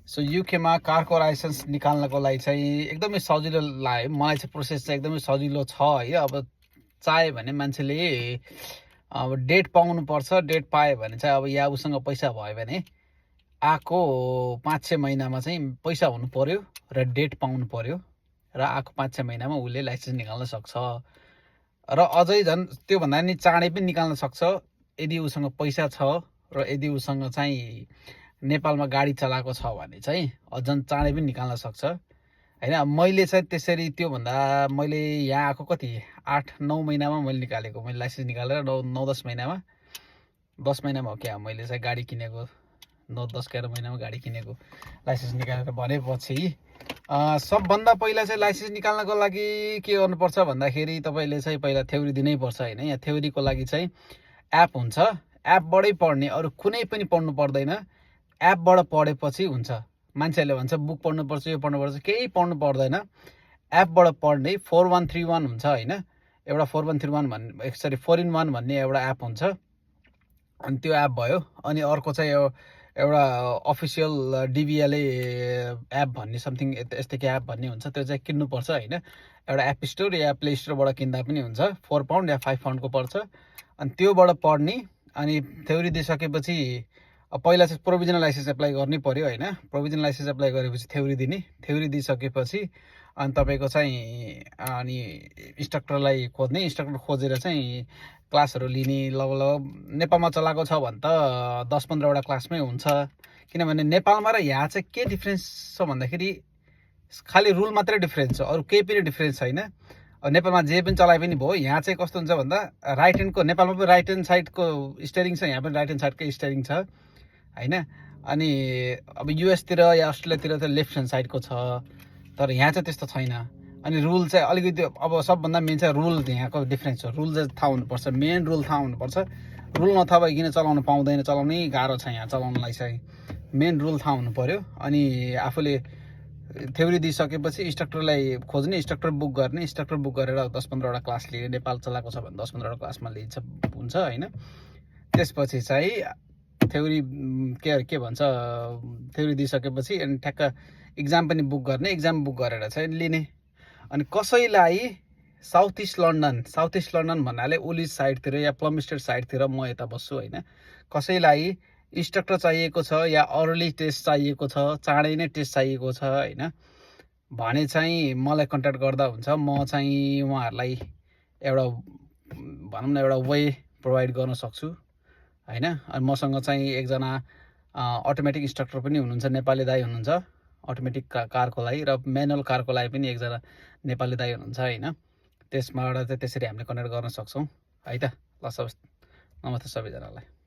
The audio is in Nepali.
सो युकेमा कारको लाइसेन्स निकाल्नको लागि चाहिँ एकदमै सजिलो लाग्यो मलाई चाहिँ प्रोसेस चाहिँ एकदमै सजिलो छ है। अब चाह्यो भने मान्छेले अब डेट पाउनुपर्छ, डेट पायो भने चाहिँ अब या उसँग पैसा भयो भने आएको 5-6 महिनामा चाहिँ पैसा हुनु पर्यो र डेट पाउनु पर्यो र आएको 5-6 महिनामा उसले लाइसेन्स निकाल्न सक्छ र अझै झन् त्योभन्दा नि चाँडै पनि निकाल्न सक्छ यदि उसँग पैसा छ र यदि उसँग चाहिँ नेपालमा गाडी चलाएको छ भने चाहिँ अझन चाँडै पनि निकाल्न सक्छ हैन। मैले चाहिँ त्यसरी त्योभन्दा मैले यहाँ आएको कति 8-9 महिनामा मैले निकालेको, मैले लाइसेन्स निकालेर 9-10 महिनामा 10 महिनामा हो क्या मैले चाहिँ गाडी किनेको, 9-10-11 महिनामा गाडी किनेको लाइसेन्स निकालेर भनेपछि सबभन्दा पहिला चाहिँ लाइसेन्स निकाल्नको लागि के गर्नुपर्छ भन्दाखेरि तपाईँले चाहिँ पहिला थ्योरी दिनै पर्छ हैन। यहाँ थ्योरीको लागि चाहिँ एप हुन्छ, एपबाटै पढ्ने, अरू कुनै पनि पढ्नु पर्दैन, एपबाट पढेपछि हुन्छ। मान्छेहरूले भन्छ बुक पढ्नुपर्छ, यो पढ्नुपर्छ, केही पढ्नु पर्दैन, एपबाट पढ्ने 4131 हुन्छ हैन। एउटा 4131 भन्ने सरी 4-in-1 भन्ने एउटा एप हुन्छ, अनि त्यो एप भयो। अनि अर्को चाहिँ एउटा अफिसियल डिबिएलए एप भन्ने समथिङ यस्तै के एप भन्ने हुन्छ, त्यो चाहिँ किन्नुपर्छ हैन। एउटा एप स्टोर या प्ले स्टोरबाट किन्दा पनि हुन्छ, 4 पाउन्ड या 5 पाउन्डको पर्छ। अनि त्योबाट पढ्ने, अनि थ्योरी दिइसकेपछि पहिला चाहिँ प्रोभिजनल लाइसेन्स एप्लाई गर्नै पर्यो हैन। प्रोभिजनल लाइसेन्स एप्लाई गरेपछि थ्योरी दिने, थ्योरी दिइसकेपछि अनि तपाईँको चाहिँ अनि इन्स्ट्रक्टरलाई खोज्ने, इन्स्ट्रक्टर खोजेर चाहिँ क्लासहरू लिने। लगभग नेपालमा चलाएको छ भने त 10-15वटा क्लासमै हुन्छ, किनभने नेपालमा र यहाँ चाहिँ के डिफ्रेन्स छ भन्दाखेरि खालि रुल मात्रै डिफ्रेन्स छ, अरू केही पनि डिफ्रेन्स छैन। नेपालमा जे पनि चलाए पनि भयो, यहाँ चाहिँ कस्तो हुन्छ भन्दा राइट ह्यान्डको, नेपालमा पनि राइट ह्यान्ड साइडको स्टियरिङ छ, यहाँ पनि राइट ह्यान्ड साइडकै स्टियरिङ छ हैन। अनि अब युएसतिर या अस्ट्रेलियातिर त लेफ्ट ह्यान्ड साइडको छ, तर यहाँ चाहिँ त्यस्तो छैन। अनि रुल चाहिँ अलिकति अब सबभन्दा मेन चाहिँ रुल यहाँको डिफ्रेन्स हो, रुल चाहिँ थाहा हुनुपर्छ, मेन रुल थाहा हुनुपर्छ। रुल नथाहा भइकन चलाउनु पाउँदैन, चलाउनै गाह्रो छ यहाँ चलाउनलाई चाहिँ, मेन रुल थाहा हुनु पर्यो। अनि आफूले थ्योरी दिइसकेपछि इन्स्ट्रक्टरलाई खोज्ने, इन्स्ट्रक्टर बुक गर्ने, इन्स्ट्रक्टर बुक गरेर 10-15वटा क्लास लिए, नेपाल चलाएको छ भने 10-15वटा क्लासमा लिन्छ हुन्छ हैन। त्यसपछि चाहिँ थ्योरी के भन्छ, थ्योरी दिइसकेपछि अनि ठ्याक्क इक्जाम पनि बुक गर्ने, इक्जाम बुक गरेर चाहिँ लिने। अनि कसैलाई साउथ इस्ट लन्डन भन्नाले उलिस साइडतिर या प्लमस्टेड साइडतिर म यता बस्छु हैन, कसैलाई इन्स्ट्रक्टर चाहिएको छ या अर्ली टेस्ट चाहिएको छ, चाँडै नै टेस्ट चाहिएको छ हैन भने चाहिँ मलाई कन्ट्याक्ट गर्दा हुन्छ। म चाहिँ उहाँहरूलाई एउटा भनौँ न एउटा वे प्रोभाइड गर्न सक्छु हैन। अनि मसँग चाहिँ एकजना अटोमेटिक इन्स्ट्रक्टर पनि हुनुहुन्छ, नेपाली दाइ हुनुहुन्छ, अटोमेटिक कारको लागि, र म्यानुअल कारको लागि पनि एकजना नेपाली दाइ हुनुहुन्छ हैन। त्यसबाट चाहिँ त्यसरी हामीले कन्ट्याक्ट गर्न सक्छौँ है त। ल नमस्ते सबैजनालाई।